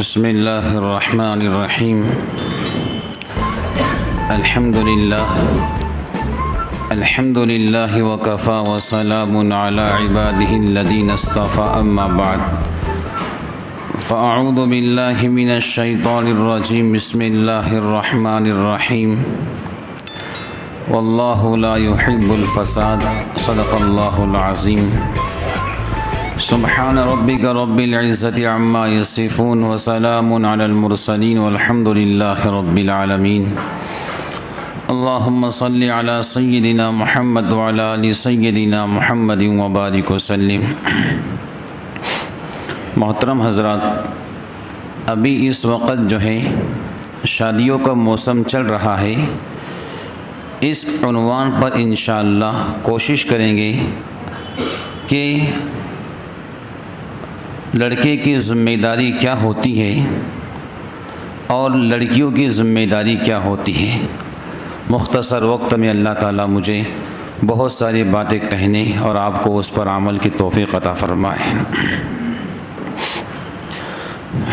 बिस्मिल्लाहिर्रहमानिर्रहीम। अल्हम्दुलिल्लाहि वकफ़ा व सलामुन अला इबादिहिल्लज़ीना इस्तफ़ा अम्मा बअद। फ़अऊज़ु बिल्लाहि मिनश शैतानिर्रजीम। बिस्मिल्लाहिर्रहमानिर्रहीम। वल्लाहु ला युहिब्बुल फ़साद। सदक़ल्लाहुल अज़ीम। सुब्हान रब्बिक रब्बिल इज़्ज़ति अम्मा यसिफ़ून व सलामुन अलल मुरसलीन वल्हम्दुलिल्लाहि रब्बिल आलमीन। अल्लाहुम्मा सल्लि अला सय्यिदिना मुहम्मद व अला आलि सय्यिदिना मुहम्मद व बारिक वसल्लिम। मोहतरम हज़रात, अभी इस वक़्त जो है शादियों का मौसम चल रहा है। इस उन्वान पर इंशाअल्लाह कोशिश करेंगे कि लड़के की ज़िम्मेदारी क्या होती है और लड़कियों की ज़िम्मेदारी क्या होती है। मुख्तसर वक्त में अल्लाह ताला मुझे बहुत सारी बातें कहने और आपको उस पर अमल की तौफ़ीक़ अता फ़रमाए।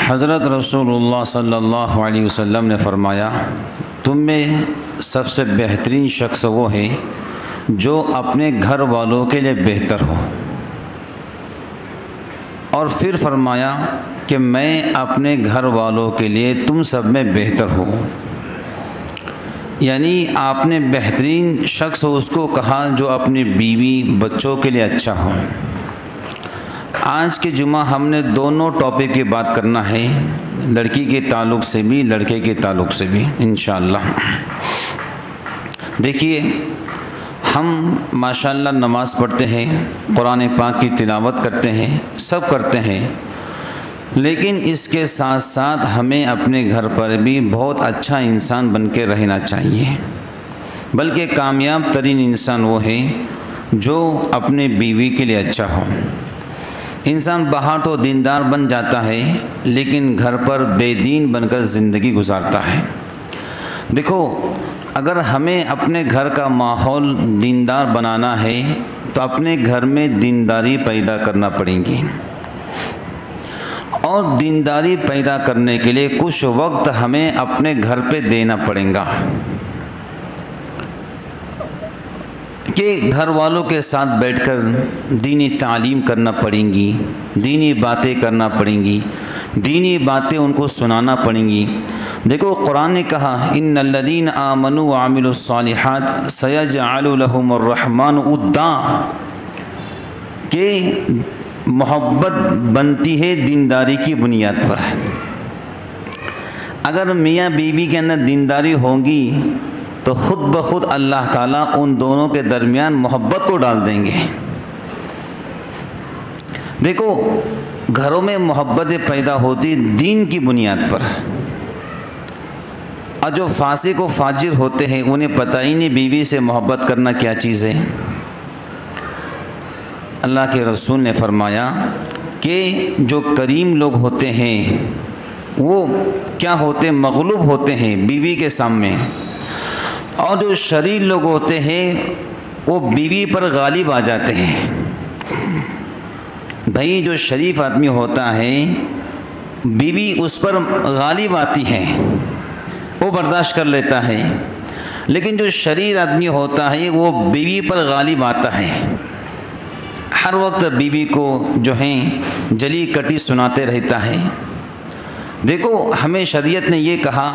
हज़रत रसूलुल्लाह सल्लल्लाहु अलैहि वसल्लम ने फ़रमाया, तुम में सबसे बेहतरीन शख्स वो है जो अपने घर वालों के लिए बेहतर हो। और फिर फरमाया कि मैं अपने घर वालों के लिए तुम सब में बेहतर हूँ। यानी आपने बेहतरीन शख्स उसको कहा जो अपनी बीवी बच्चों के लिए अच्छा हो। आज के जुमा हमने दोनों टॉपिक की बात करना है, लड़की के ताल्लुक़ से भी लड़के के ताल्लुक़ से भी इंशाअल्लाह। देखिए, हम माशाअल्लाह नमाज़ पढ़ते हैं, कुरान पाक की तिलावत करते हैं, सब करते हैं, लेकिन इसके साथ साथ हमें अपने घर पर भी बहुत अच्छा इंसान बन के रहना चाहिए। बल्कि कामयाब तरीन इंसान वो है जो अपने बीवी के लिए अच्छा हो। इंसान बाहर तो दीनदार बन जाता है, लेकिन घर पर बेदीन बनकर ज़िंदगी गुजारता है। देखो, अगर हमें अपने घर का माहौल दीनदार बनाना है तो अपने घर में दीनदारी पैदा करना पड़ेगी। और दीनदारी पैदा करने के लिए कुछ वक्त हमें अपने घर पे देना पड़ेगा कि घर वालों के साथ बैठकर दीनी तालीम करना पड़ेंगी, दीनी बातें करना पड़ेंगी, दीनी बातें उनको सुनाना पड़ेंगी। देखो, कुरान ने कहा, इन्नल्लज़ीना आमनू व अमिलुस्सालिहात सयजअलु लहुमुर रहमानु उद्दा, कि मोहब्बत बनती है दीनदारी की बुनियाद पर। अगर मियाँ बीवी के अंदर दीनदारी होगी तो ख़ुद ब खुद अल्लाह ताला उन दोनों के दरमियान मोहब्बत को डाल देंगे। देखो, घरों में मोहब्बतें पैदा होती दीन की बुनियाद पर। और जो फासिक व फाजिर होते हैं उन्हें पता ही नहीं बीवी से मोहब्बत करना क्या चीज़ है। अल्लाह के रसूल ने फरमाया कि जो करीम लोग होते हैं वो क्या होते, मगलूब होते हैं बीवी के सामने, और जो शरीर लोग होते हैं वो बीवी पर गालिब आ जाते हैं। भाई, जो शरीफ आदमी होता है बीवी उस पर गालिब आती है, वो बर्दाश्त कर लेता है, लेकिन जो शरीर आदमी होता है वो बीवी पर गालिब आता है। हर वक्त बीवी को जो है जली कटी सुनाते रहता है। देखो, हमें शरीयत ने ये कहा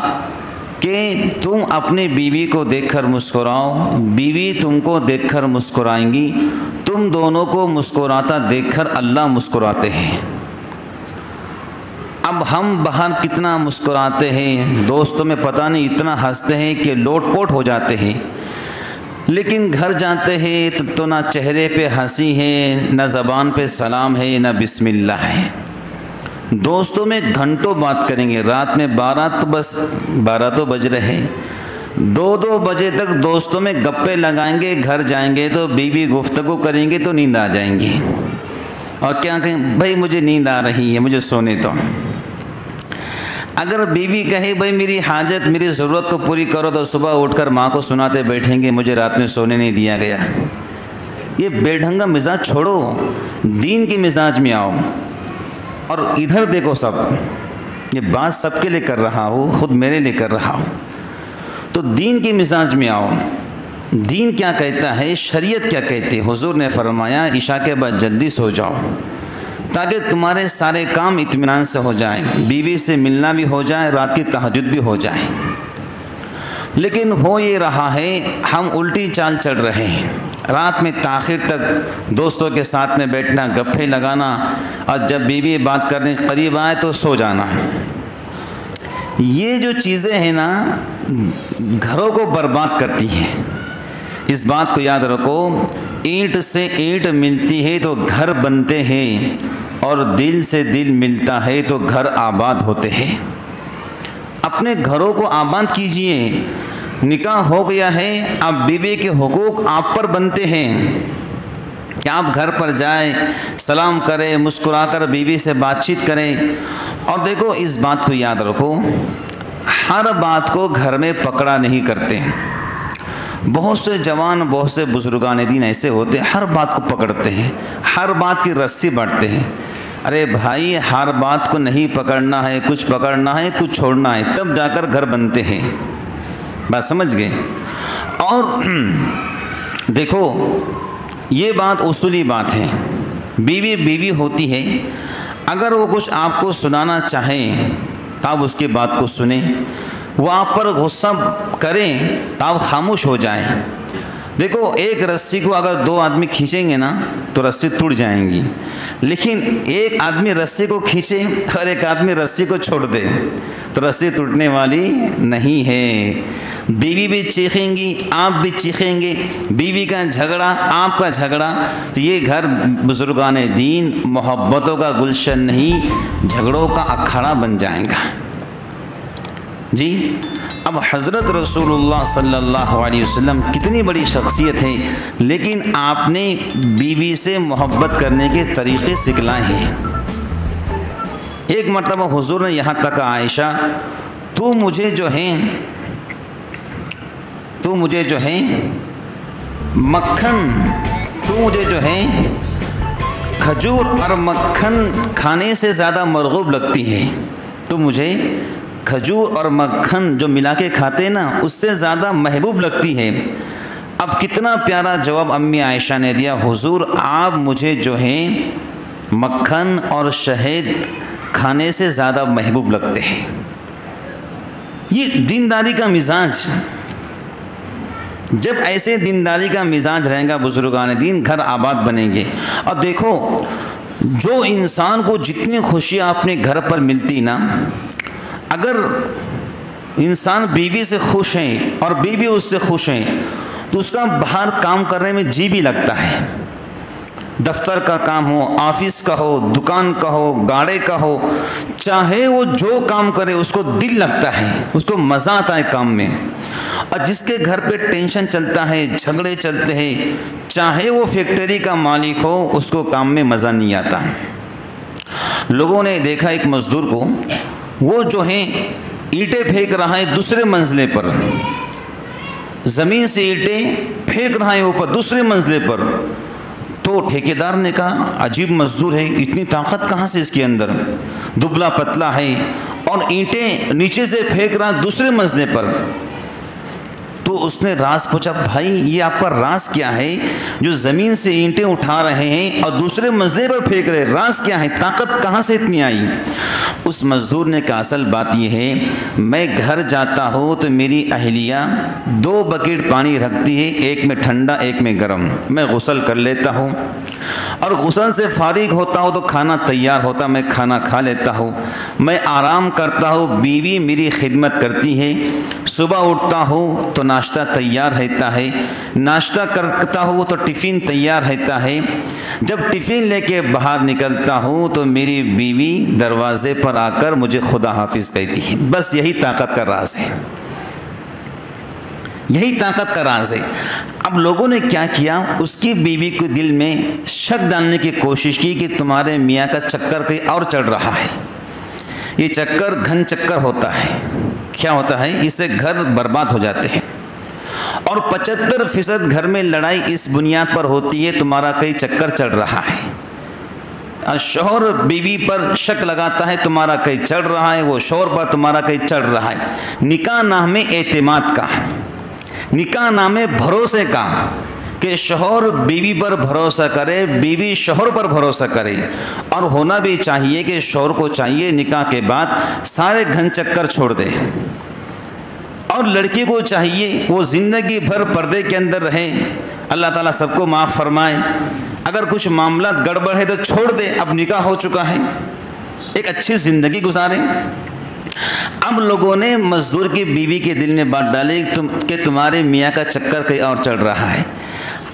कि तुम अपने बीवी को देखकर मुस्कुराओ, बीवी तुमको देखकर मुस्कुराएंगी, तुम दोनों को मुस्कुराता देखकर अल्लाह मुस्कुराते हैं। अब हम बाहर कितना मुस्कुराते हैं, दोस्तों में पता नहीं इतना हंसते हैं कि लोटपोट हो जाते हैं, लेकिन घर जाते हैं तो ना चेहरे पे हंसी है, ना ज़बान पे सलाम है, ना बिस्मिल्लाह है। दोस्तों में घंटों बात करेंगे, रात में 12 तो बज रहे हैं, 2 बजे तक दोस्तों में गप्पे लगाएंगे। घर जाएंगे तो बीवी गुफ्तगू करेंगे तो नींद आ जाएंगी। और क्या कहें, भाई मुझे नींद आ रही है, मुझे सोने दो। अगर बीवी कहे भाई मेरी हाजत, मेरी ज़रूरत को पूरी करो, तो सुबह उठकर माँ को सुनाते बैठेंगे मुझे रात में सोने नहीं दिया गया। ये बेढंगा मिजाज छोड़ो, दीन के मिजाज में आओ। और इधर देखो, सब ये बात सबके लिए कर रहा हूँ, खुद मेरे लिए कर रहा हूँ। तो दीन के मिजाज में आओ। दीन क्या कहता है, शरीयत क्या कहती है। हुजूर ने फरमाया इशा के बाद जल्दी सो जाओ ताकि तुम्हारे सारे काम इत्मीनान से हो जाए, बीवी से मिलना भी हो जाए, रात की तहज्जुद भी हो जाए। लेकिन हो ये रहा है हम उल्टी चाल चल रहे हैं। रात में ताखिर तक दोस्तों के साथ में बैठना, गप्पे लगाना, और जब बीवी बात करने के करीब आए तो सो जाना। ये जो चीज़ें हैं ना, घरों को बर्बाद करती हैं। इस बात को याद रखो, ईंट से ईंट मिलती है तो घर बनते हैं, और दिल से दिल मिलता है तो घर आबाद होते हैं। अपने घरों को आबाद कीजिए। निकाह हो गया है, अब बीवी के हुकूक आप पर बनते हैं कि आप घर पर जाएं, सलाम करें, मुस्कुराकर बीवी से बातचीत करें। और देखो इस बात को याद रखो, हर बात को घर में पकड़ा नहीं करते। बहुत से जवान, बहुत से बुजुर्गान दीन ऐसे होते हैं, हर बात को पकड़ते हैं, हर बात की रस्सी बांटते हैं। अरे भाई, हर बात को नहीं पकड़ना है, कुछ पकड़ना है, कुछ छोड़ना है, तब जाकर घर बनते हैं। बात समझ गए। और देखो ये बात उसूली बात है। बीवी बीवी होती है, अगर वो कुछ आपको सुनाना चाहें तो आप उसकी बात को सुने। वो आप पर गुस्सा करें तो आप खामोश हो जाएं। देखो एक रस्सी को अगर दो आदमी खींचेंगे ना तो रस्सी टूट जाएंगी, लेकिन एक आदमी रस्सी को खींचे और एक आदमी रस्सी को छोड़ दे तो रस्सी टूटने वाली नहीं है। बीवी भी चीखेंगी, आप भी चीखेंगे, बीवी का झगड़ा, आपका झगड़ा, तो ये घर बुजुर्गान दीन मोहब्बतों का गुलशन नहीं, झगड़ों का अखाड़ा बन जाएगा जी। अब हज़रत रसूलुल्लाह सल्लल्लाहु अलैहि वसल्लम कितनी बड़ी शख्सियत है, लेकिन आपने बीवी से मोहब्बत करने के तरीक़े सिखलाए हैं। एक मरतबा हुजूर ने यहाँ तक, आयशा तू मुझे जो है खजूर और मक्खन खाने से ज़्यादा मरगूब लगती है। तो मुझे खजूर और मक्खन जो मिला के खाते हैं ना, उससे ज़्यादा महबूब लगती है। अब कितना प्यारा जवाब अम्मी आयशा ने दिया, हुजूर आप मुझे जो है मक्खन और शहद खाने से ज़्यादा महबूब लगते हैं। ये दीनदारी का मिजाज, जब ऐसे दीनदारी का मिजाज रहेगा बुजुर्गान दीन, घर आबाद बनेंगे। और देखो जो इंसान को जितनी खुशियाँ अपने घर पर मिलती ना, अगर इंसान बीवी से खुश हैं और बीवी उससे खुश हैं तो उसका बाहर काम करने में जी भी लगता है। दफ्तर का काम हो, ऑफिस का हो, दुकान का हो, गाड़े का हो, चाहे वो जो काम करे उसको दिल लगता है, उसको मज़ा आता है काम में। और जिसके घर पे टेंशन चलता है, झगड़े चलते हैं, चाहे वो फैक्ट्री का मालिक हो, उसको काम में मज़ा नहीं आता। लोगों ने देखा एक मज़दूर को, वो जो है ईंटें फेंक रहा है दूसरे मंजिले पर, ज़मीन से ईंटें फेंक रहा है ऊपर दूसरे मंजिले पर। तो ठेकेदार ने कहा अजीब मजदूर है, इतनी ताकत कहाँ से इसके अंदर, दुबला पतला है और ईंटें नीचे से फेंक रहा दूसरे मंजिले पर। तो उसने राज पूछा, भाई ये आपका राज क्या है जो ज़मीन से ईंटें उठा रहे हैं और दूसरे मंजिले पर फेंक रहे, राज क्या है, ताकत कहाँ से इतनी आई। उस मज़दूर ने कहा असल बात यह है, मैं घर जाता हूँ तो मेरी अहलिया 2 बकेट पानी रखती है, एक में ठंडा एक में गर्म, मैं गुस्ल कर लेता हूँ और गुस्ल से फारिग होता हूँ तो खाना तैयार होता, मैं खाना खा लेता हूँ, मैं आराम करता हूँ, बीवी मेरी खिदमत करती है, सुबह उठता हूँ तो नाश्ता तैयार रहता है, नाश्ता करता हूँ तो टिफ़िन तैयार रहता है, जब टिफ़िन लेके बाहर निकलता हूँ तो मेरी बीवी दरवाज़े पर आकर मुझे खुदा हाफिज़ कहती है। बस यही ताकत का राज है, यही ताकत का राज है। अब लोगों ने क्या किया, उसकी बीवी को दिल में शक डालने की कोशिश की कि तुम्हारे मियाँ का चक्कर कहीं और चढ़ रहा है। ये चक्कर घन चक्कर होता है। क्या होता है, इससे घर बर्बाद हो जाते हैं और 75% घर में लड़ाई इस बुनियाद पर होती है तुम्हारा कहीं चक्कर चल रहा है। शौहर बीवी पर शक लगाता है तुम्हारा कहीं चढ़ रहा है, वो शौहर पर तुम्हारा कहीं चढ़ रहा है। निकाह नाम है एतमाद का, निकाह नाम है भरोसे का, कि शौहर बीवी पर भरोसा करे, बीवी शौहर पर भरोसा करे। और होना भी चाहिए कि शौहर को चाहिए निकाह के बाद सारे घन चक्कर छोड़ दे, और लड़की को चाहिए वो ज़िंदगी भर पर्दे के अंदर रहे। अल्लाह ताला सबको माफ़ फरमाए। अगर कुछ मामला गड़बड़ है तो छोड़ दे, अब निकाह हो चुका है, एक अच्छी ज़िंदगी गुजारें। अब लोगों ने मज़दूर की बीवी के दिल में बात डाली कि तुम्हारे मियाँ का चक्कर कहीं और चल रहा है।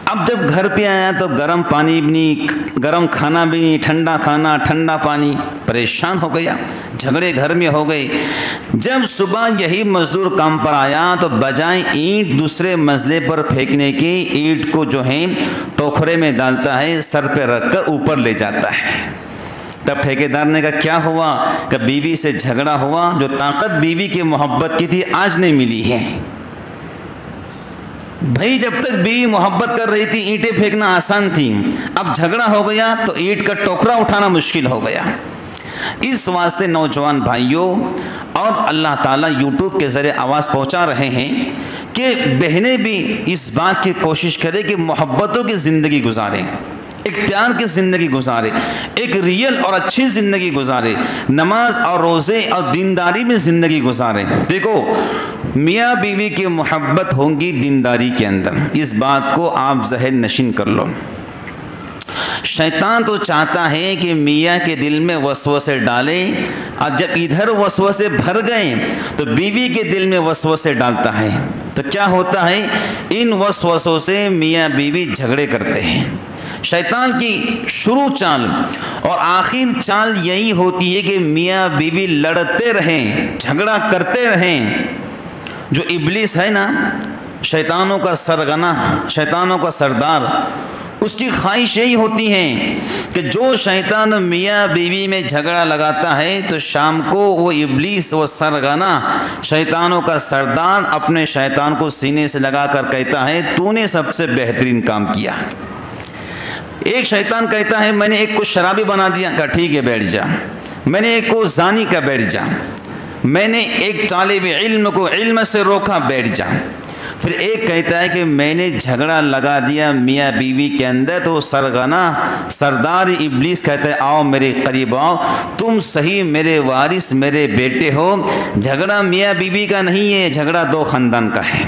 अब जब घर पे आया तो गर्म पानी भी नहीं, गर्म खाना भी नहीं, ठंडा खाना ठंडा पानी, परेशान हो गया, झगड़े घर में हो गए। जब सुबह यही मज़दूर काम पर आया तो बजाय ईंट दूसरे मंजिले पर फेंकने की, ईंट को जो है टोकरे में डालता है, सर पे रखकर ऊपर ले जाता है। तब ठेकेदार ने कहा क्या हुआ? कि बीवी से झगड़ा हुआ, जो ताकत बीवी की मोहब्बत की थी आज नहीं मिली है। भाई जब तक बीवी मोहब्बत कर रही थी ईंटें फेंकना आसान थी, अब झगड़ा हो गया तो ईंट का टोकरा उठाना मुश्किल हो गया। इस वास्ते नौजवान भाइयों, और अल्लाह ताला यूट्यूब के ज़रिए आवाज़ पहुंचा रहे हैं कि बहनें भी इस बात की कोशिश करें कि मोहब्बतों की ज़िंदगी गुजारें, एक प्यार की ज़िंदगी गुजारे, एक रियल और अच्छी ज़िंदगी गुजारे, नमाज और रोज़े और दीनदारी में ज़िंदगी गुजारे। देखो मियाँ बीवी की मोहब्बत होंगी दीनदारी के अंदर, इस बात को आप ज़हन नशीन कर लो। शैतान तो चाहता है कि मियाँ के दिल में वसवसे डाले, और जब इधर वसवसे भर गए तो बीवी के दिल में वसवसे डालता है। तो क्या होता है, इन वसवसों से मियाँ बीवी झगड़े करते हैं। शैतान की शुरू चाल और आखिर चाल यही होती है कि मियाँ बीवी लड़ते रहें, झगड़ा करते रहें। जो इब्लीस है ना, शैतानों का सरगना, शैतानों का सरदार, उसकी ख्वाहिश यही होती है कि जो शैतान मियाँ बीवी में झगड़ा लगाता है तो शाम को वो इब्लीस, वो सरगना, शैतानों का सरदार अपने शैतान को सीने से लगाकर कहता है तूने सबसे बेहतरीन काम किया। एक शैतान कहता है मैंने एक को शराबी बना दिया, कहा ठीक है बैठ जा। मैंने एक को जानी का, बैठ जा। मैंने एक तालिब इल्म को इल्म से रोका, बैठ जा। फिर एक कहता है कि मैंने झगड़ा लगा दिया मियाँ बीवी के अंदर, तो सरगना सरदार इब्लीस कहता है आओ मेरे करीब आओ, तुम सही मेरे वारिस मेरे बेटे हो। झगड़ा मियाँ बीवी का नहीं है, झगड़ा दो ख़ानदान का है।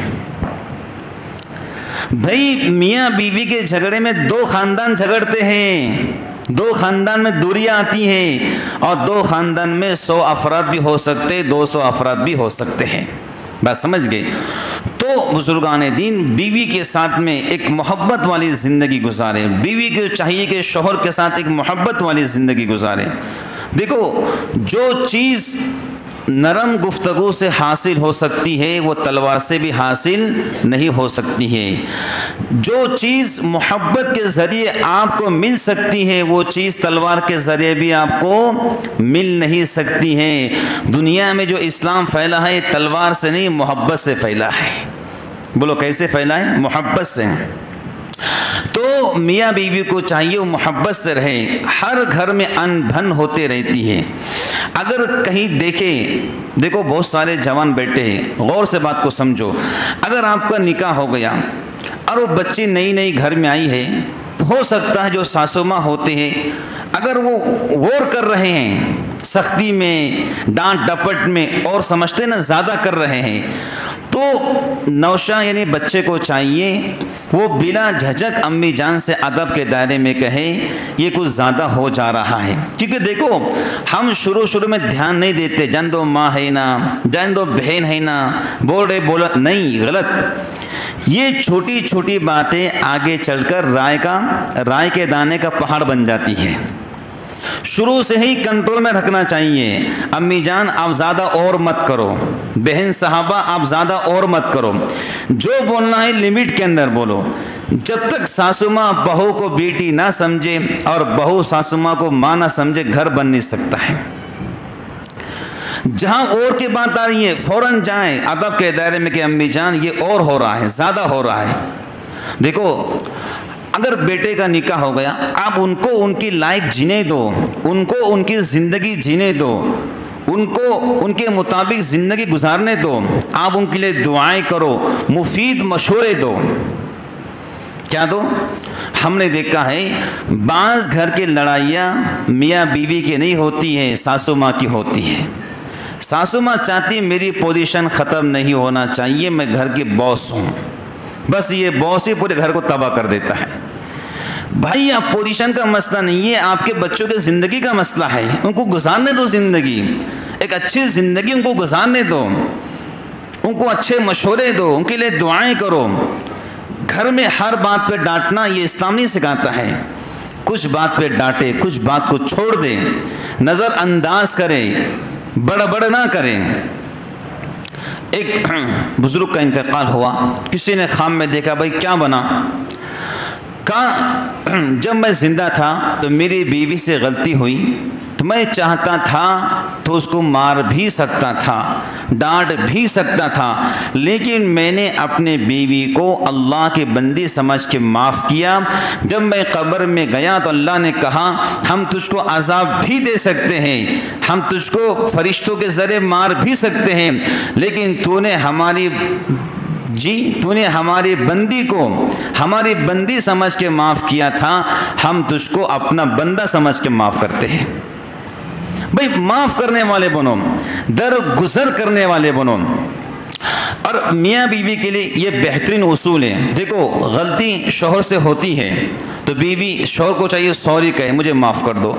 भाई मियाँ बीवी के झगड़े में दो ख़ानदान झगड़ते हैं, दो ख़ानदान में दूरियां आती हैं, और दो ख़ानदान में 100 अफराद भी हो सकते, 200 अफराद भी हो सकते हैं। बात समझ गए? तो बुजुर्गान दीन बीवी के साथ में एक मोहब्बत वाली ज़िंदगी गुजारें। बीवी को चाहिए कि शौहर के साथ एक मोहब्बत वाली ज़िंदगी गुजारें। देखो जो चीज़ नरम गुफ्तगू से हासिल हो सकती है वो तलवार से भी हासिल नहीं हो सकती है। जो चीज़ मोहब्बत के ज़रिए आपको मिल सकती है वो चीज़ तलवार के ज़रिए भी आपको मिल नहीं सकती है। दुनिया में जो इस्लाम फैला है तलवार से नहीं, मोहब्बत से फैला है। बोलो कैसे फैला है? मोहब्बत से। तो मियाँ बीवी को चाहिए वो मोहब्बत से रहे। हर घर में अनबन होते रहती है। अगर कहीं देखो बहुत सारे जवान बैठे हैं, गौर से बात को समझो। अगर आपका निकाह हो गया और वो बच्ची नई नई घर में आई है, तो हो सकता है जो सासू माँ होते हैं अगर वो गौर कर रहे हैं, सख्ती में, डांट डपट में, और समझते ना ज़्यादा कर रहे हैं, तो नौशा यानी बच्चे को चाहिए वो बिना झिझक अम्मी जान से अदब के दायरे में कहे ये कुछ ज़्यादा हो जा रहा है। क्योंकि देखो हम शुरू में ध्यान नहीं देते, जान दो माँ है ना, जान दो बहन है ना, बोल रहे बोला नहीं, गलत। ये छोटी छोटी बातें आगे चलकर राय के दाने का पहाड़ बन जाती है। शुरू से ही कंट्रोल में रखना चाहिए। अम्मी जान आप ज़्यादा और मत करो, बहन साहबा आप ज़्यादा और मत करो, जो बोलना है लिमिट के अंदर बोलो। जब तक सासू माँ बहू को बेटी ना समझे और बहू सासू माँ को माँ ना समझे, घर बन नहीं सकता है। जहाँ और की बात आ रही है फ़ौरन जाएं अदब के दायरे में कि अम्मी जान ये और हो रहा है, ज़्यादा हो रहा है। देखो अगर बेटे का निकाह हो गया, आप उनको उनकी लाइफ जीने दो, उनको उनकी ज़िंदगी जीने दो, उनको उनके मुताबिक ज़िंदगी गुजारने दो। आप उनके लिए दुआएं करो, मुफीद मशवरे दो। क्या दो? हमने देखा है बाज़ घर की लड़ाइयाँ मियाँ बीवी की नहीं होती है, सासू माँ की होती है। सासू माँ चाहती है मेरी पोजीशन ख़त्म नहीं होना चाहिए, मैं घर की बॉस हूँ, बस ये बॉस ही पूरे घर को तबाह कर देता है। भाई आप पोजीशन का मसला नहीं है, आपके बच्चों की ज़िंदगी का मसला है। उनको गुजारने दो ज़िंदगी, एक अच्छी ज़िंदगी उनको गुजारने दो, उनको अच्छे मशवरे दो, उनके लिए दुआएं करो। घर में हर बात पे डांटना ये इस्लाम नहीं सिखाता है। कुछ बात पे डांटे, कुछ बात को छोड़ दे, नज़रअंदाज करें, बड़ा ना करें। एक बुज़ुर्ग का इंतकाल हुआ, किसी ने ख्वाब में देखा, भाई क्या बना? कहा जब मैं ज़िंदा था तो मेरी बीवी से गलती हुई, तो मैं चाहता था तो उसको मार भी सकता था, डांट भी सकता था, लेकिन मैंने अपने बीवी को अल्लाह की बंदी समझ के माफ़ किया। जब मैं कब्र में गया तो अल्लाह ने कहा हम तुझको अज़ाब भी दे सकते हैं, हम तुझको फरिश्तों के ज़रिए मार भी सकते हैं, लेकिन तूने हमारी बंदी को हमारी बंदी समझ के माफ़ किया था, हम तुझको अपना बंदा समझ के माफ़ करते हैं। भाई माफ़ करने वाले बनो, दरगुजर करने वाले बनो। और मियाँ बीवी के लिए ये बेहतरीन उसूल है। देखो गलती शौहर से होती है तो बीवी शौहर को चाहिए सॉरी कहे, मुझे माफ़ कर दो।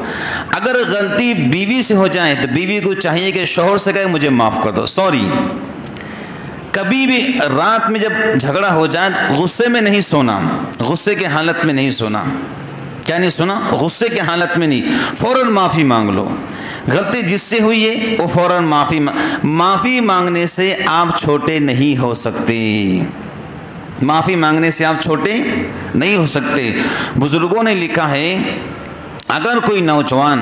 अगर गलती बीवी से हो जाए तो बीवी को चाहिए कि शौहर से कहे मुझे माफ़ कर दो, सॉरी। कभी भी रात में जब झगड़ा हो जाए गुस्से में नहीं सोना, गुस्से के हालत में नहीं सोना। क्या नहीं सुना? गुस्से के हालत में नहीं, फ़ौरन माफ़ी मांग लो। गलती जिससे हुई है वो फ़ौरन माफ़ी मांगने से आप छोटे नहीं हो सकते। माफ़ी मांगने से आप छोटे नहीं हो सकते। बुज़ुर्गों ने लिखा है अगर कोई नौजवान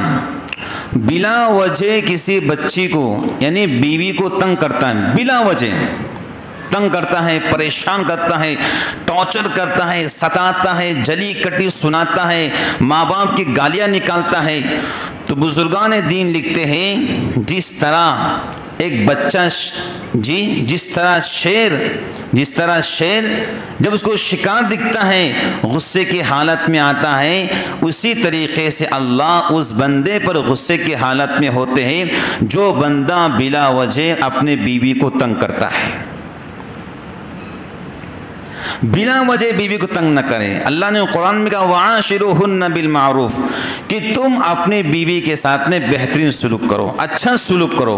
बिला वजह किसी बच्ची को यानी बीवी को तंग करता है, बिला वजह तंग करता है, परेशान करता है, टॉर्चर करता है, सताता है, जली कटी सुनाता है, माँ बाप की गालियाँ निकालता है, तो बुजुर्गान दीन लिखते हैं जिस तरह एक बच्चा जिस तरह शेर जब उसको शिकार दिखता है गुस्से की हालत में आता है, उसी तरीक़े से अल्लाह उस बंदे पर गुस्से की हालत में होते हैं जो बंदा बिला वजह अपने बीवी को तंग करता है। बिना वजह बीवी को तंग न करें। अल्लाह ने कुरान में कहा वाशिरुहुन्ना बिल मारूफ कि तुम अपने बीवी के साथ में बेहतरीन सलूक करो, अच्छा सलूक करो।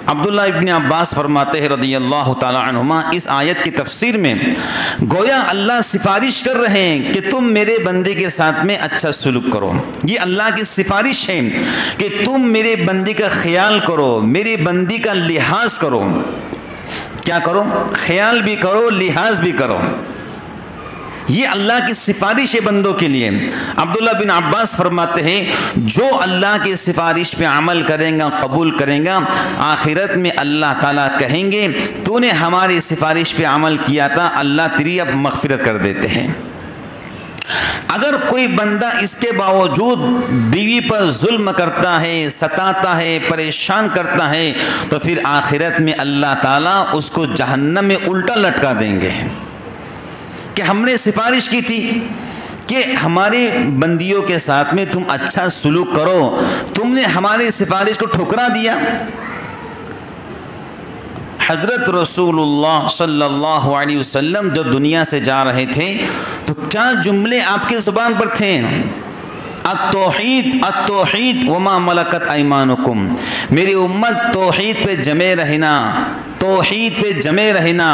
अब्दुल्लाह इब्न अब्बास फरमाते हैं रज़ियल्लाहु ताला अन्हुमा, इस आयत की तफसीर में गोया अल्लाह सिफारिश कर रहे हैं कि तुम मेरे बंदे के साथ में अच्छा सलूक करो। ये अल्लाह की सिफारिश है कि तुम मेरे बंदी का ख्याल करो, मेरी बंदी का लिहाज करो। क्या करो? ख्याल भी करो, लिहाज भी करो। ये अल्लाह की सिफारिश है बंदों के लिए। अब्दुल्लाह बिन अब्बास फरमाते हैं जो अल्लाह की सिफारिश पे अमल करेगा, कबूल करेगा, आखिरत में अल्लाह ताला कहेंगे तूने हमारी सिफारिश पे अमल किया था, अल्लाह तेरी अब मग़फ़िरत कर देते हैं। अगर कोई बंदा इसके बावजूद बीवी पर जुल्म करता है, सताता है, परेशान करता है, तो फिर आखिरत में अल्लाह ताला उसको जहन्नम में उल्टा लटका देंगे कि हमने सिफारिश की थी कि हमारी बंदियों के साथ में तुम अच्छा सलूक करो, तुमने हमारी सिफारिश को ठुकरा दिया। हज़रत रसूलुल्लाह सल्लल्लाहु अलैहि वसल्लम जब दुनिया से जा रहे थे तो क्या जुमले आपके ज़ुबान पर थे? अत्तौहीद वमा मलकत ऐमानुकुम, मेरी उम्मत तौहीद पे जमे रहना, तौहीद पे जमे रहना।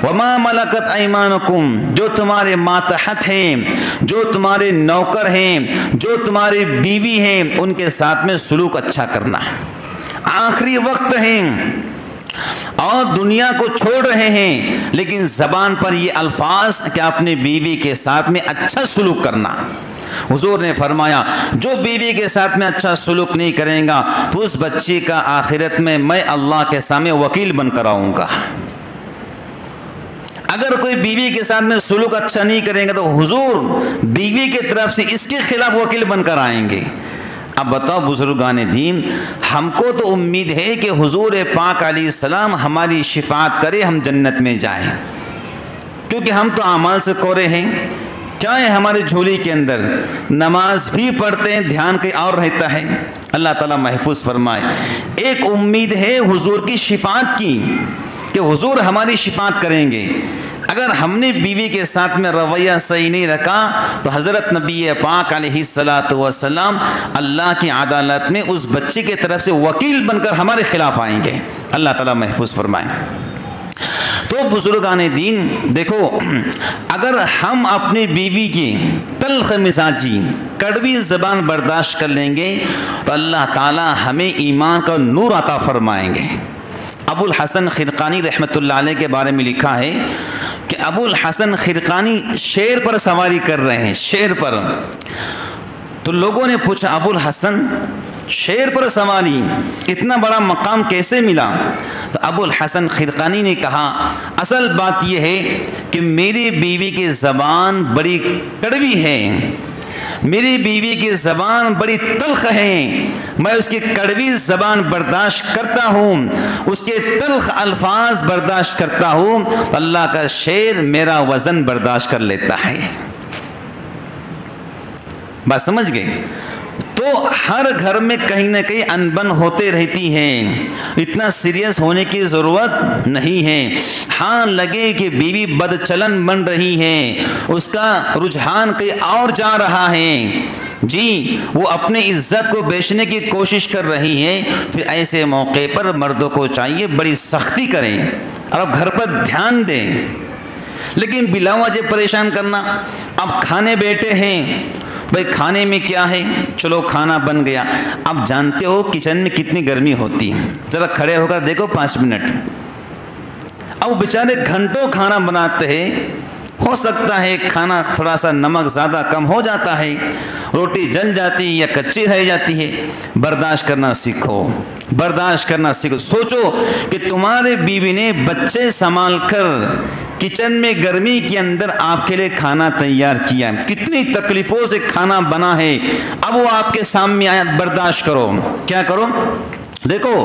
वमा मलकत ऐमानुकुम, जो तुम्हारे मातहत हैं, जो तुम्हारे नौकर हैं, जो तुम्हारी बीवी हैं, उनके साथ में सलूक अच्छा करना। आखिरी वक्त हैं और दुनिया को छोड़ रहे हैं, लेकिन ज़बान पर ये अल्फाज कि अपने बीवी के साथ में अच्छा सलूक करना। हुजूर ने फरमाया जो बीवी के साथ में अच्छा सलूक नहीं करेगा तो उस बच्ची का आखिरत में मैं अल्लाह के सामने वकील बनकर आऊँगा। अगर कोई बीवी के साथ में सुलूक अच्छा नहीं करेंगे तो हुजूर बीवी के तरफ से इसके खिलाफ वकील बनकर आएंगे। अब बताओ बुजुर्गान दीन, हमको तो उम्मीद है कि हुजूर पाक अलैहिस्सलाम हमारी शिफात करे, हम जन्नत में जाएं, क्योंकि हम तो अमाल से कोरे हैं। क्या है हमारे झोली के अंदर? नमाज भी पढ़ते हैं, ध्यान कहीं और रहता है। अल्लाह ताला महफूज फरमाए। एक उम्मीद है हुजूर की शिफात की कि हुजूर हमारी शिफात करेंगे। अगर हमने बीवी के साथ में रवैया सही नहीं रखा तो हज़रत नबी पाक अलैहिस्सलातु वस्सलाम अल्लाह की अदालत में उस बच्चे की तरफ से वकील बनकर हमारे खिलाफ आएंगे। अल्लाह ताला महफूज फरमाए। तो बुजुर्गान दीन देखो, अगर हम अपनी बीवी की तल्ख मिजाजी कड़वी ज़बान बर्दाश्त कर लेंगे तो अल्लाह ताला हमें ईमान का नूर अता फरमाएंगे। अबुल हसन खिरकानी रहमतुल्लाह अलैह के बारे में लिखा है कि अबुल हसन खिरकानी शेर पर सवारी कर रहे हैं, शेर पर। तो लोगों ने पूछा, अबुल हसन शेर पर सवारी, इतना बड़ा मकाम कैसे मिला? तो अबुल हसन खिरकानी ने कहा, असल बात यह है कि मेरी बीवी की ज़बान बड़ी कड़वी है, मेरी बीवी की ज़बान बड़ी तल्ख है, मैं उसकी कड़वी ज़बान बर्दाश्त करता हूँ, उसके तल्ख अल्फाज बर्दाश्त करता हूँ, तो अल्लाह का शेर मेरा वज़न बर्दाश्त कर लेता है। बात समझ गए? तो हर घर में कहीं ना कहीं अनबन होते रहती है, इतना सीरियस होने की ज़रूरत नहीं है। हाँ, लगे कि बीवी बदचलन बन रही है, उसका रुझान कहीं और जा रहा है जी, वो अपने इज्जत को बेचने की कोशिश कर रही है, फिर ऐसे मौके पर मर्दों को चाहिए बड़ी सख्ती करें और अब घर पर ध्यान दें। लेकिन बिला वजह परेशान करना, अब खाने बैठे हैं, भाई खाने में क्या है, चलो खाना बन गया। आप जानते हो किचन में कितनी गर्मी होती है, ज़रा खड़े होकर देखो 5 मिनट। अब बेचारे घंटों खाना बनाते हैं, हो सकता है खाना थोड़ा सा नमक ज़्यादा कम हो जाता है, रोटी जल जाती है या कच्ची रह जाती है। बर्दाश्त करना सीखो, बर्दाश्त करना सीखो। सोचो कि तुम्हारे बीवी ने बच्चे संभाल कर किचन में गर्मी के अंदर आपके लिए खाना तैयार किया है, कितनी तकलीफ़ों से खाना बना है, अब वो आपके सामने आया, बर्दाश्त करो। क्या करो? देखो,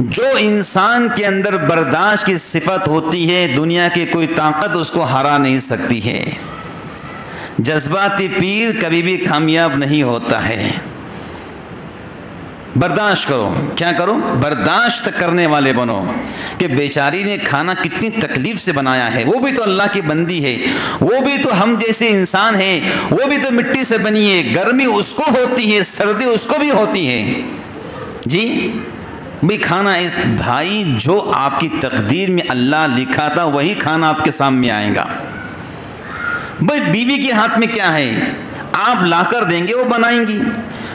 जो इंसान के अंदर बर्दाश्त की सिफत होती है, दुनिया की कोई ताकत उसको हरा नहीं सकती है। जज्बाती पीर कभी भी कामयाब नहीं होता है। बर्दाश्त करो। क्या करो? बर्दाश्त करने वाले बनो कि बेचारी ने खाना कितनी तकलीफ से बनाया है, वो भी तो अल्लाह की बंदी है, वो भी तो हम जैसे इंसान है, वो भी तो मिट्टी से बनी है, गर्मी उसको होती है, सर्दी उसको भी होती है जी। भी खाना इस भाई जो आपकी तकदीर में अल्लाह लिखा था वही खाना आपके सामने आएगा। भाई बीवी के हाथ में क्या है, आप लाकर देंगे वो बनाएंगी।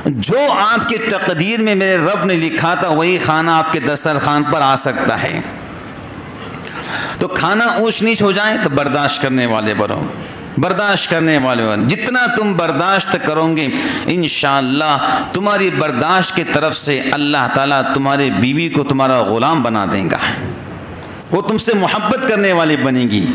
जो आपकी तकदीर में मेरे रब ने लिखा था वही खाना आपके दस्तरखान पर आ सकता है। तो खाना ऊंच नीच हो जाए तो बर्दाश्त करने वाले बनो, बर्दाश्त करने वाले बनो। जितना तुम बर्दाश्त करोगे इंशाअल्लाह तुम्हारी बर्दाश्त की तरफ से अल्लाह ताला तुम्हारे बीवी को तुम्हारा ग़ुलाम बना देगा, वो तुमसे मोहब्बत करने वाली बनेगी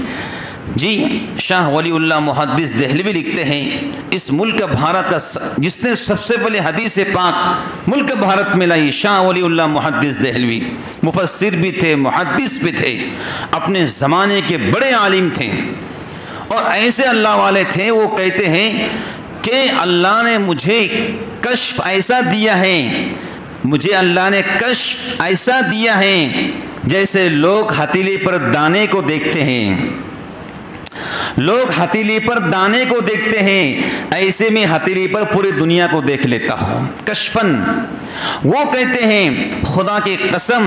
जी। शाह वलीउल्लाह मुहद्दिस देहलवी लिखते हैं, इस मुल्क भारत का जिसने सबसे पहले हदीस पाक मुल्क भारत में लाई, शाह वलीउल्लाह मुहद्दिस देहलवी मुफस्सिर भी थे, मुहद्दिस भी थे, अपने ज़माने के बड़े आलिम थे और ऐसे अल्लाह वाले थे। वो कहते हैं कि अल्लाह ने मुझे कश्फ ऐसा दिया है, मुझे अल्लाह ने कश्फ ऐसा दिया है जैसे लोग हथेली पर दाने को देखते हैं, लोग हथेली पर दाने को देखते हैं, ऐसे में हथेली पर पूरी दुनिया को देख लेता हूँ। कश्फन वो कहते हैं खुदा की कसम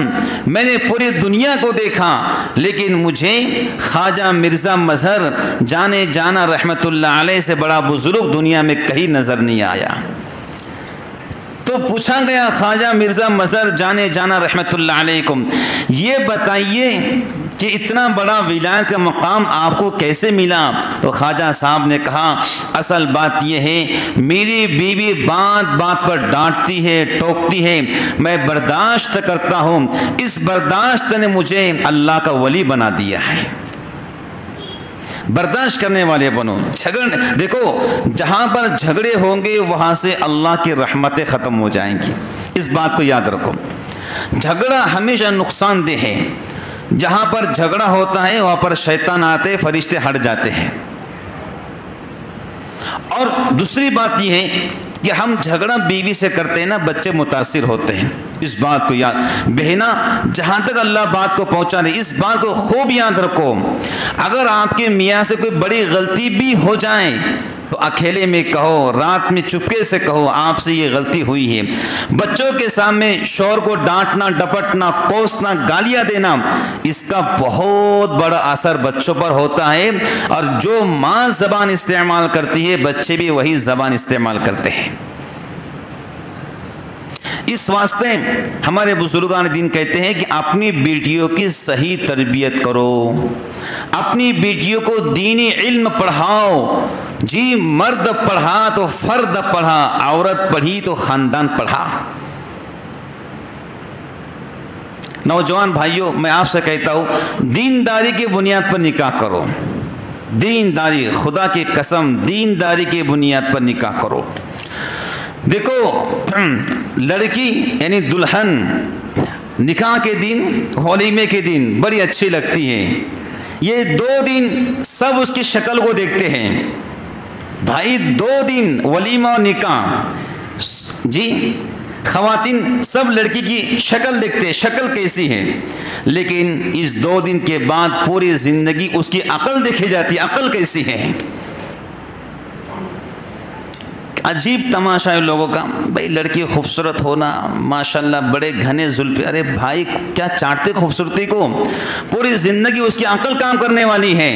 मैंने पूरी दुनिया को देखा लेकिन मुझे ख्वाजा मिर्ज़ा मज़हर जाने जाना रहमतुल्लाह अलैह से बड़ा बुजुर्ग दुनिया में कहीं नज़र नहीं आया। तो पूछा गया ख्वाजा मिर्ज़ा मज़हर जाने जाना रहमतुल्लाह अलैकुम, ये बताइए कि इतना बड़ा विलायत का मकाम आपको कैसे मिला? तो ख्वाजा साहब ने कहा असल बात यह है मेरी बीवी बात बात पर डांटती है, टोकती है, मैं बर्दाश्त करता हूँ, इस बर्दाश्त ने मुझे अल्लाह का वली बना दिया है। बर्दाश्त करने वाले बनो। देखो जहाँ पर झगड़े होंगे वहाँ से अल्लाह की रहमतें ख़त्म हो जाएंगी, इस बात को याद रखो। झगड़ा हमेशा नुकसानदेह है। जहाँ पर झगड़ा होता है वहाँ पर शैतान आते, फरिश्ते हट जाते हैं। और दूसरी बात यह है कि हम झगड़ा बीवी से करते हैं ना, बच्चे मुतासिर होते हैं, इस बात को याद। बहना, जहाँ तक अल्लाह बात को पहुँचा रहे, इस बात को खूब याद रखो। अगर आपके मियाँ से कोई बड़ी गलती भी हो जाए तो अकेले में कहो, रात में चुपके से कहो आपसे ये गलती हुई है। बच्चों के सामने शौहर को डांटना, डपटना, कोसना, गालियाँ देना, इसका बहुत बड़ा असर बच्चों पर होता है। और जो माँ ज़बान इस्तेमाल करती है, बच्चे भी वही ज़बान इस्तेमाल करते हैं। इस वास्ते हमारे बुजुर्गान दीन कहते हैं कि अपनी बेटियों की सही तरबियत करो, अपनी बेटियों को दीनी इल्म पढ़ाओ। जी, मर्द पढ़ा तो फर्द पढ़ा, औरत पढ़ी तो ख़ानदान पढ़ा। नौजवान भाइयों, मैं आपसे कहता हूँ दीनदारी की बुनियाद पर निकाह करो। दीनदारी, खुदा की कसम, दीनदारी की बुनियाद पर निकाह करो। देखो लड़की यानी दुल्हन निकाह के दिन, वलीमे के दिन बड़ी अच्छी लगती है। ये 2 दिन सब उसकी शक्ल को देखते हैं भाई। 2 दिन वलीमा और निकाह, जी ख़वातीन सब लड़की की शक्ल देखते हैं, शक्ल कैसी है। लेकिन इस 2 दिन के बाद पूरी ज़िंदगी उसकी अक्ल देखी जाती है, अक्ल कैसी है। अजीब तमाशा है लोगों का। भाई लड़की खूबसूरत होना, माशाल्लाह बड़े घने जुल्फ़े, अरे भाई क्या चाटते खूबसूरती को, पूरी ज़िंदगी उसकी अक्ल काम करने वाली है।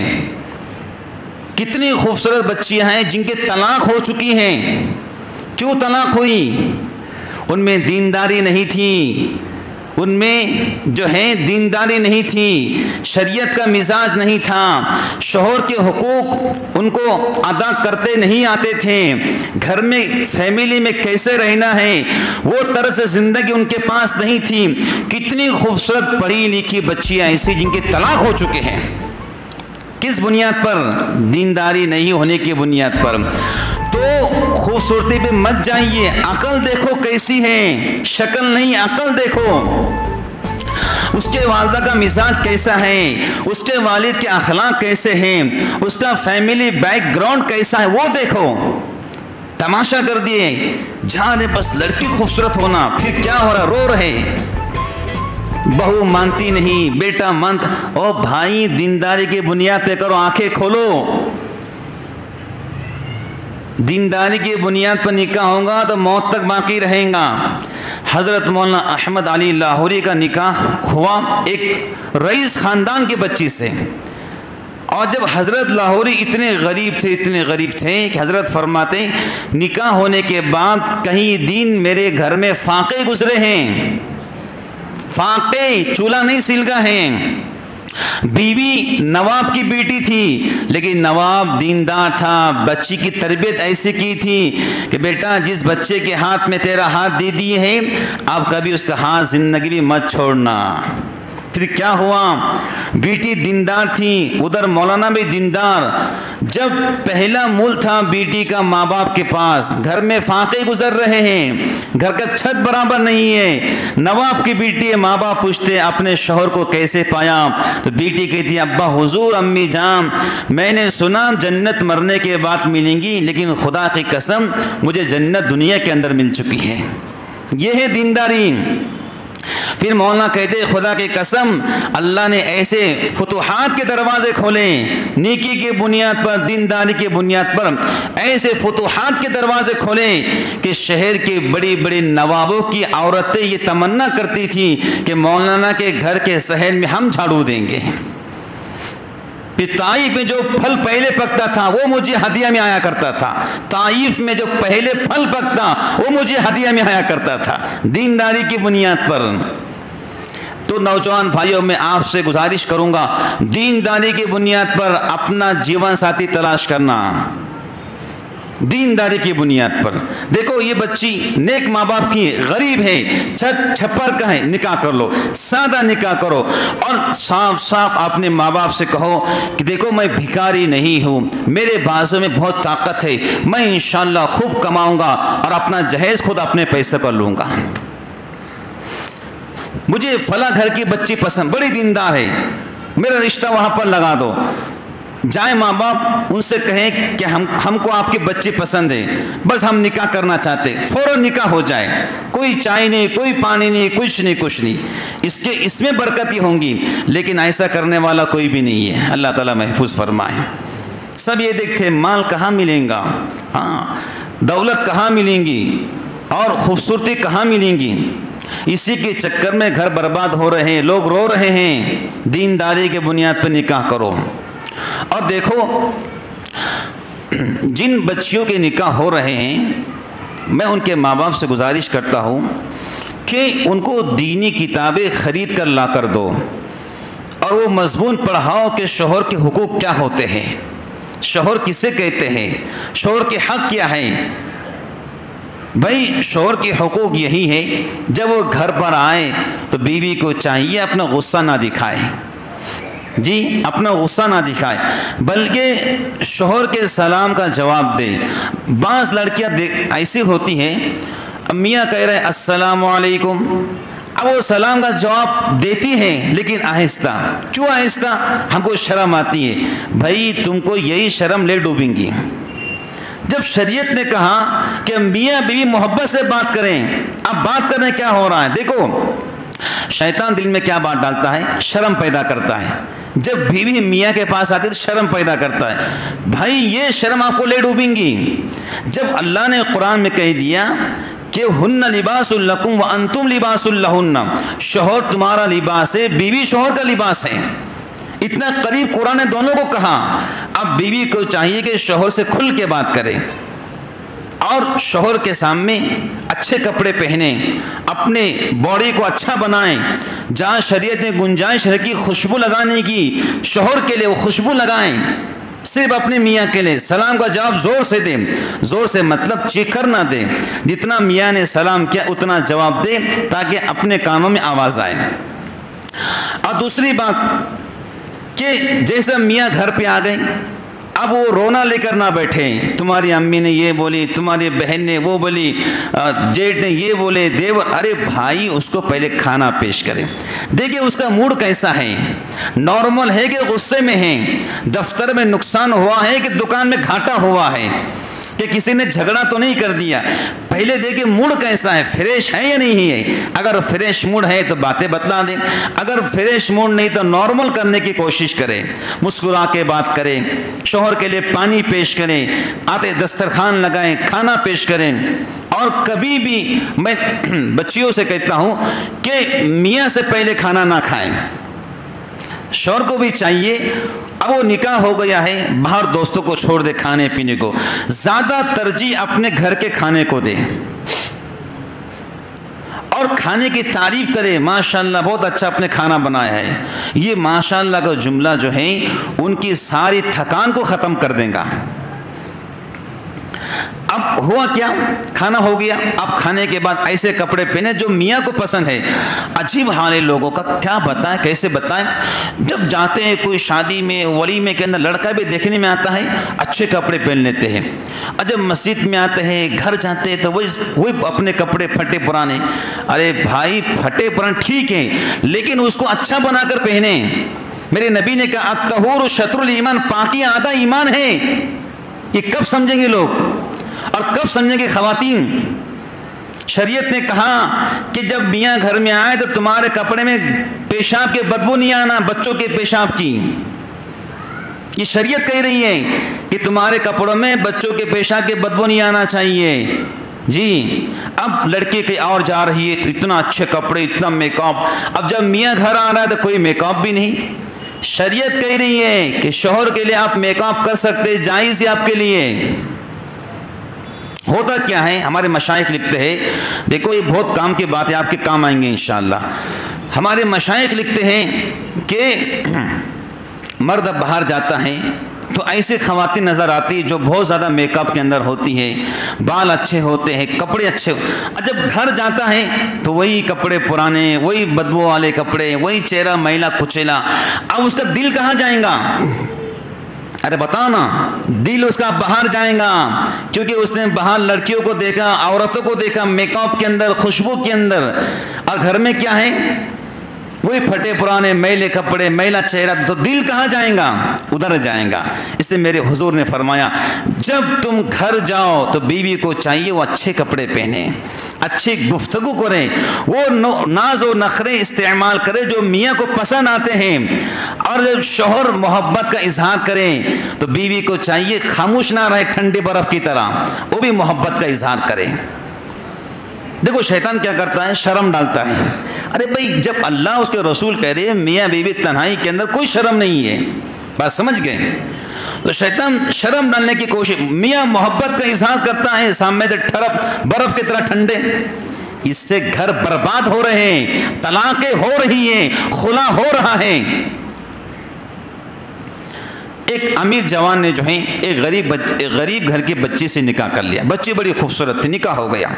कितनी खूबसूरत बच्चियां हैं जिनके तलाक हो चुकी हैं। क्यों तलाक हुई? उनमें दीनदारी नहीं थी, उनमें जो है दीनदारी नहीं थी, शरीयत का मिजाज नहीं था, शौहर के हुकूक उनको अदा करते नहीं आते थे, घर में फैमिली में कैसे रहना है वो तर्ज ज़िंदगी उनके पास नहीं थी। कितनी खूबसूरत पढ़ी लिखी बच्चियाँ ऐसी जिनके तलाक हो चुके हैं। किस बुनियाद पर? दीनदारी नहीं होने की बुनियाद पर। तो खूबसूरती पे मत जाइए, अकल देखो कैसी है, शक्ल नहीं अकल देखो। उसके वालिदा का मिजाज कैसा है, उसके वालिद के अखलाक कैसे हैं, उसका फैमिली बैकग्राउंड कैसा है वो देखो। तमाशा कर दिए जहाँ ने बस लड़की खूबसूरत होना, फिर क्या हो रहा, रो रहे, बहू मानती नहीं, बेटा मानता। ओ भाई दीनदारी की बुनियाद पे करो, आंखें खोलो। दीनदारी की बुनियाद पर निकाह होगा तो मौत तक बाकी रहेगा। हज़रत मौलाना अहमद अली लाहौरी का निकाह हुआ एक रईस ख़ानदान की बच्ची से। और जब हज़रत लाहौरी इतने गरीब थे कि हज़रत फरमाते निकाह होने के बाद कई दिन मेरे घर में फाके गुजरे हैं, फाके, चूल्हा नहीं सिलगा है। बीवी नवाब की बेटी थी, लेकिन नवाब दीनदार था, बच्ची की तरबियत ऐसी की थी कि बेटा जिस बच्चे के हाथ में तेरा हाथ दे दिए है, अब कभी उसका हाथ ज़िंदगी भी मत छोड़ना। फिर क्या हुआ, बेटी दीनदार थी, उधर मौलाना भी दीनदार। जब पहला मूल था बेटी का माँ बाप के पास, घर में फाके गुजर रहे हैं, घर का छत बराबर नहीं है। नवाब की बेटी है, माँ बाप पूछते अपने शौहर को कैसे पाया, तो बेटी कहती अब्बा हुजूर अम्मी जान मैंने सुना जन्नत मरने के बाद मिलेंगी, लेकिन खुदा की कसम मुझे जन्नत दुनिया के अंदर मिल चुकी है। ये है दीनदारी। फिर मौलाना कहते खुदा की कसम अल्लाह ने ऐसे फुतुहात के दरवाज़े खोले, नेकी की बुनियाद पर, दीनदारी की बुनियाद पर ऐसे फुतुहात के दरवाज़े खोले कि शहर के बड़ी बड़ी नवाबों की औरतें ये तमन्ना करती थी कि मौलाना के घर के शहर में हम झाड़ू देंगे। ताइफ में जो फल पहले पकता था वो मुझे हदिया में आया करता था, ताइफ में जो पहले फल पकता वो मुझे हदिया में आया करता था, दीनदारी की बुनियाद पर। तो नौजवान भाइयों, मैं आपसे गुजारिश करूंगा दीनदारी की बुनियाद पर अपना जीवन साथी तलाश करना। दीनदारी की बुनियाद पर। देखो ये बच्ची नेक माँ बाप की है, गरीब है, छत छप्पर का है, निकाह कर लो, सादा निकाह करो और साफ साफ अपने माँ बाप से कहो कि देखो मैं भिखारी नहीं हूँ, मेरे बाजू में बहुत ताकत है, मैं इंशाल्लाह खूब कमाऊँगा और अपना जहेज खुद अपने पैसे पर लूँगा। मुझे फला घर की बच्ची पसंद, बड़ी दीनदार है, मेरा रिश्ता वहाँ पर लगा दो। जाए माँ बाप उनसे कहें कि हमको आपकी बच्ची पसंद है, बस हम निकाह करना चाहते, फ़ौरन निकाह हो जाए, कोई चाय नहीं, कोई पानी नहीं, कुछ नहीं। इसमें बरकती होंगी, लेकिन ऐसा करने वाला कोई भी नहीं है। अल्लाह ताला महफूज फरमाए। सब ये देखते माल कहाँ मिलेगा, हाँ दौलत कहाँ मिलेंगी और ख़ूबसूरती कहाँ मिलेंगी, इसी के चक्कर में घर बर्बाद हो रहे हैं, लोग रो रहे हैं। दीनदारी के बुनियाद पर निकाह करो। और देखो जिन बच्चियों के निकाह हो रहे हैं, मैं उनके माँ बाप से गुजारिश करता हूँ कि उनको दीनी किताबें ख़रीद कर ला कर दो और वो मज़मून पढ़ाओ कि शोहर के हुकूक क्या होते हैं, शोहर किसे कहते हैं, शोहर के हक़ क्या है। भाई शोहर के हुकूक यही है, जब वो घर पर आए तो बीवी को चाहिए अपना गुस्सा ना दिखाए, जी अपना गुस्सा ना दिखाए, बल्कि शोहर के सलाम का जवाब दे। बाज़ लड़कियां ऐसी होती हैं, मियाँ कह रहे हैं अस्सलामु अलैकुम, अब वो सलाम का जवाब देती हैं लेकिन आहिस्ता। क्यों आहिस्ता? हमको शर्म आती है। भाई तुमको यही शर्म ले डूबेंगी। जब शरीयत ने कहा कि मियाँ बीवी मोहब्बत से बात करें, अब बात करने क्या हो रहा है? देखो शैतान दिल में क्या बात डालता है, शर्म पैदा करता है। जब बीवी मियाँ के पास आती है तो शर्म पैदा करता है। भाई ये शर्म आपको ले डूबेंगी। जब अल्लाह ने कुरान में कह दिया कि हुन्ना लिबासुल लकुम व अंतुम लिबासुल लहुन्ना, शोहर तुम्हारा लिबास है, बीवी शोहर का लिबास है, इतना करीब कुरान ने दोनों को कहा। अब बीवी को चाहिए कि शोहर से खुल के बात करे और शोहर के सामने अच्छे कपड़े पहने, अपने बॉडी को अच्छा बनाएं। जहाँ शरीयत ने गुंजाइश रखी खुशबू लगाने की, शोहर के लिए वो खुशबू लगाएं। सिर्फ अपने मियाँ के लिए सलाम का जवाब ज़ोर से दें, ज़ोर से मतलब चीखकर ना दें, जितना मियाँ ने सलाम किया उतना जवाब दें ताकि अपने कानों में आवाज़ आए। और दूसरी बात कि जैसे मियाँ घर पे आ गए, अब वो रोना लेकर ना बैठे, तुम्हारी अम्मी ने ये बोली, तुम्हारी बहन ने वो बोली, जेठ ने ये बोले, देवर। अरे भाई उसको पहले खाना पेश करें, देखिए उसका मूड कैसा है, नॉर्मल है कि गुस्से में है, दफ्तर में नुकसान हुआ है कि दुकान में घाटा हुआ है, कि किसी ने झगड़ा तो नहीं कर दिया। पहले देखिए मूड कैसा है, फ्रेश है या नहीं है। अगर फ्रेश मूड है तो बातें बतला दें, अगर फ्रेश मूड नहीं तो नॉर्मल करने की कोशिश करें, मुस्कुरा के बात करें, शोहर के लिए पानी पेश करें, आते दस्तरखान लगाएं, खाना पेश करें। और कभी भी मैं बच्चियों से कहता हूँ कि मियाँ से पहले खाना ना खाएं, शोहर को भी चाहिए। अब वो निकाह हो गया है, बाहर दोस्तों को छोड़ दे खाने पीने को, ज़्यादा तरजीह अपने घर के खाने को दे और खाने की तारीफ़ करे, माशाल्लाह बहुत अच्छा आपने खाना बनाया है। ये माशाल्लाह का जुमला जो है उनकी सारी थकान को ख़त्म कर देगा। अब हुआ क्या, खाना हो गया, अब खाने के बाद ऐसे कपड़े पहने जो मियाँ को पसंद है। अजीब हाल है लोगों का, क्या बताएं कैसे बताएं। जब जाते हैं कोई शादी में, वलीमे के अंदर, लड़का भी देखने में आता है, अच्छे कपड़े पहन लेते हैं, और जब मस्जिद में आते हैं, घर जाते हैं तो वही अपने कपड़े फटे पुराने। अरे भाई फटे पुराने ठीक है, लेकिन उसको अच्छा बनाकर पहने। मेरे नबी ने कहा अत्तहूर शत्रुल ईमान, पाकी आधा ईमान है। ये कब समझेंगे लोग और कब समझेंगे खवातीन? शरीयत ने कहा कि जब मियाँ घर में आए तो तुम्हारे कपड़े में पेशाब के बदबू नहीं आना, बच्चों के पेशाब की। ये शरीयत कह रही है कि तुम्हारे कपड़ों में बच्चों के पेशाब के बदबू नहीं आना चाहिए जी। अब लड़के के और जा रही है तो इतना अच्छे कपड़े, इतना मेकअप। अब जब मियाँ घर आ रहा है तो कोई मेकअप भी नहीं। शरीयत कह रही है कि शोहर के लिए आप मेकअप कर सकते, जायज़ है आपके लिए। होता क्या है, हमारे मशाइख लिखते हैं, देखो ये बहुत काम की बात है, आपके काम आएंगे इंशाअल्लाह। हमारे मशाइख लिखते हैं कि मर्द अब बाहर जाता है, तो ऐसे ख़वातीन नज़र आती जो बहुत ज़्यादा मेकअप के अंदर होती है, बाल अच्छे होते हैं, कपड़े अच्छे, जब घर जाता है तो वही कपड़े पुराने, वही बदबू वाले कपड़े, वही चेहरा मैला कुचेला। अब उसका दिल कहाँ जाएगा? अरे बताओ ना, दिल उसका बाहर जाएगा, क्योंकि उसने बाहर लड़कियों को देखा, औरतों को देखा मेकअप के अंदर, खुशबू के अंदर, और घर में क्या है? वही फटे पुराने मैले कपड़े, मैला चेहरा। तो दिल कहाँ जाएगा? उधर जाएगा। इसलिए मेरे हुजूर ने फरमाया, जब तुम घर जाओ तो बीवी को चाहिए वो अच्छे कपड़े पहने, अच्छी गुफ्तगू करे, वो नाज और नखरे इस्तेमाल करे जो मियाँ को पसंद आते हैं। और जब शौहर मोहब्बत का इजहार करें तो बीवी को चाहिए खामोश ना रहे, ठंडी बर्फ़ की तरह, वो भी मोहब्बत का इजहार करे। देखो शैतान क्या करता है? शर्म डालता है। अरे भाई, जब अल्लाह उसके रसूल कह रहे हैं मियाँ बीवी तन्हाई के अंदर कोई शर्म नहीं है, बात समझ गए? तो शैतान शर्म डालने की कोशिश, मियाँ मोहब्बत का इजहार करता है, सामने से ठरप बर्फ की तरह ठंडे। इससे घर बर्बाद हो रहे हैं, तलाकें हो रही हैं, खुला हो रहा है। एक अमीर जवान ने जो है एक गरीब घर की बच्ची से निकाह कर लिया। बच्ची बड़ी खूबसूरत थी, निकाह हो गया,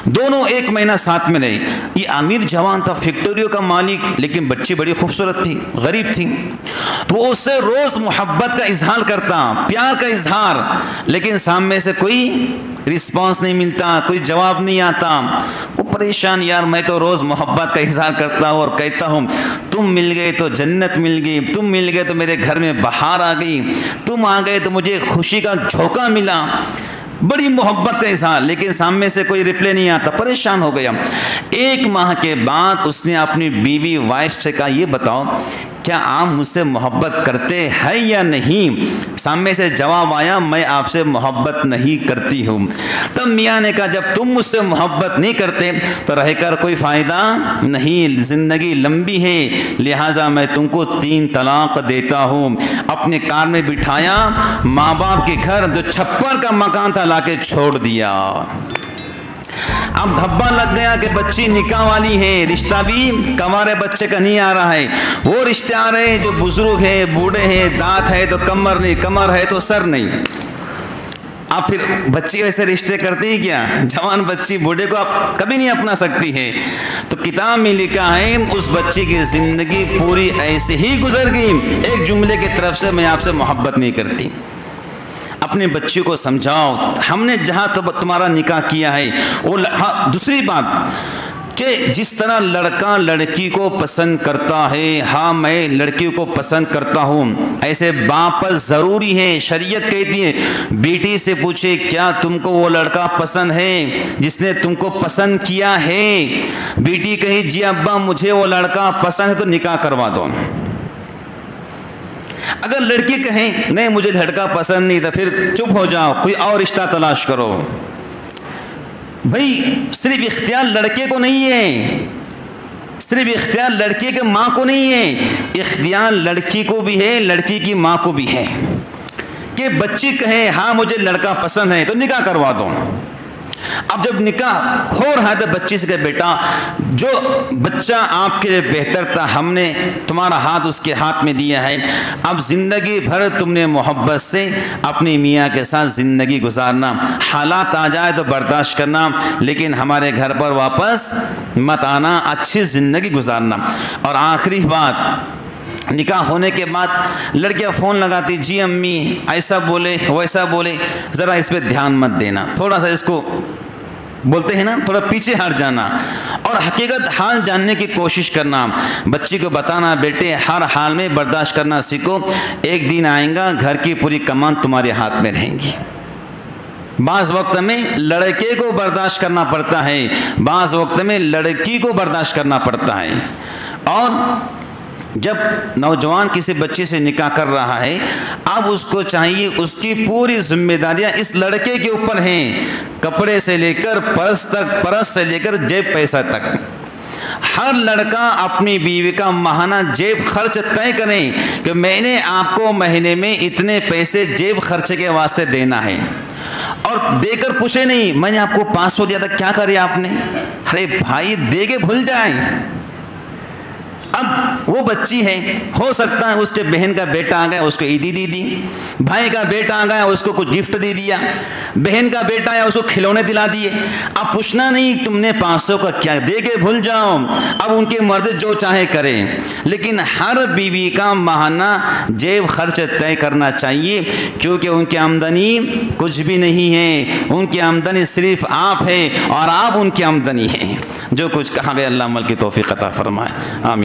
दोनों 1 महीना साथ में रहे। ये अमीर जवान था, फैक्ट्रियों का मालिक, लेकिन बच्ची बड़ी खूबसूरत थी, गरीब थी। तो वो उससे रोज़ मोहब्बत का इजहार करता, प्यार का इजहार, लेकिन सामने से कोई रिस्पांस नहीं मिलता, कोई जवाब नहीं आता। वो परेशान, यार मैं तो रोज़ मोहब्बत का इजहार करता हूँ और कहता हूँ तुम मिल गए तो जन्नत मिल गई, तुम मिल गए तो मेरे घर में बहार आ गई, तुम आ गए तो मुझे खुशी का झोंका मिला, बड़ी मोहब्बत का इजहार, लेकिन सामने से कोई रिप्लाई नहीं आता। परेशान हो गया। 1 माह के बाद उसने अपनी बीवी वाइफ से कहा, ये बताओ क्या आप मुझसे मोहब्बत करते हैं या नहीं? सामने से जवाब आया, मैं आपसे मोहब्बत नहीं करती हूँ। तब मियाँ ने कहा, जब तुम मुझसे मोहब्बत नहीं करते तो रहकर कोई फ़ायदा नहीं, ज़िंदगी लंबी है, लिहाजा मैं तुमको 3 तलाक देता हूँ। अपने कार में बिठाया, माँ बाप के घर जो छप्पर का मकान था लाके छोड़ दिया। अब धब्बा लग गया कि बच्ची निकाह वाली है, रिश्ता भी कंवारे बच्चे का नहीं आ रहा है, वो रिश्ते आ रहे हैं जो बुजुर्ग है, बूढ़े हैं, दांत है तो कमर नहीं, कमर है तो सर नहीं। आप फिर बच्ची वैसे रिश्ते करते ही क्या? जवान बच्ची बूढ़े को आप कभी नहीं अपना सकती है। तो किताब में लिखा है उस बच्ची की ज़िंदगी पूरी ऐसे ही गुजर गई, एक जुमले की तरफ से, मैं आपसे मोहब्बत नहीं करती। अपने बच्चे को समझाओ, हमने जहाँ तो तुम्हारा निकाह किया है वो। हाँ, दूसरी बात कि जिस तरह लड़का लड़की को पसंद करता है, हाँ मैं लड़की को पसंद करता हूँ, ऐसे बाप पर ज़रूरी है। शरीयत कहती है बेटी से पूछे क्या तुमको वो लड़का पसंद है जिसने तुमको पसंद किया है? बेटी कही जी अब्बा मुझे वो लड़का पसंद है तो निकाह करवा दो। अगर लड़की कहें नहीं मुझे लड़का पसंद नहीं, तो फिर चुप हो जाओ, कोई और रिश्ता तलाश करो। भाई सिर्फ इख्तियार लड़के को नहीं है, सिर्फ इख्तियार लड़के के माँ को नहीं है, इख्तियार लड़की को भी है, लड़की की माँ को भी है कि बच्ची कहे हाँ मुझे लड़का पसंद है तो निकाह करवा दो। अब जब निकाह हो रहा है तो बच्ची से कहे बेटा जो बच्चा आपके लिए बेहतर था, हमने तुम्हारा हाथ उसके हाथ में दिया है, अब ज़िंदगी भर तुमने मोहब्बत से अपनी मियाँ के साथ ज़िंदगी गुजारना, हालात आ जाए तो बर्दाश्त करना, लेकिन हमारे घर पर वापस मत आना, अच्छी ज़िंदगी गुजारना। और आखिरी बात, निकाह होने के बाद लड़कियां फ़ोन लगाती, जी अम्मी ऐसा बोले वैसा बोले, ज़रा इस पर ध्यान मत देना, थोड़ा सा इसको बोलते हैं ना थोड़ा पीछे हट जाना और हकीकत हाल जानने की कोशिश करना। बच्ची को बताना बेटे हर हाल में बर्दाश्त करना सीखो, एक दिन आएगा घर की पूरी कमान तुम्हारे हाथ में रहेंगी। बाज़ वक्त में लड़के को बर्दाश्त करना पड़ता है, बाज़ वक्त में लड़की को बर्दाश्त करना पड़ता है। और जब नौजवान किसी बच्चे से निकाह कर रहा है, अब उसको चाहिए उसकी पूरी जिम्मेदारियां इस लड़के के ऊपर हैं, कपड़े से लेकर पर्स तक, परस से लेकर जेब पैसा तक। हर लड़का अपनी बीवी का माहाना जेब खर्च तय करें कि मैंने आपको महीने में इतने पैसे जेब खर्च के वास्ते देना है, और देकर पूछे नहीं मैंने आपको 500 दिया था क्या करे आपने। अरे भाई दे के भूल जाए, अब वो बच्ची है, हो सकता है उसके बहन का बेटा आ गया, उसको ईदी दे दी, भाई का बेटा आ गया, उसको कुछ गिफ्ट दे दिया, बहन का बेटा आया, उसको खिलौने दिला दिए। अब पूछना नहीं तुमने 500 का क्या दे के भूल जाओ, अब उनके मर्द जो चाहे करें। लेकिन हर बीवी का माहाना जेब खर्च तय करना चाहिए, क्योंकि उनकी आमदनी कुछ भी नहीं है, उनकी आमदनी सिर्फ आप है और आप उनकी आमदनी है। जो कुछ कहा वे अल्लाह अमल की तौफीक अता फरमाए, आमीन।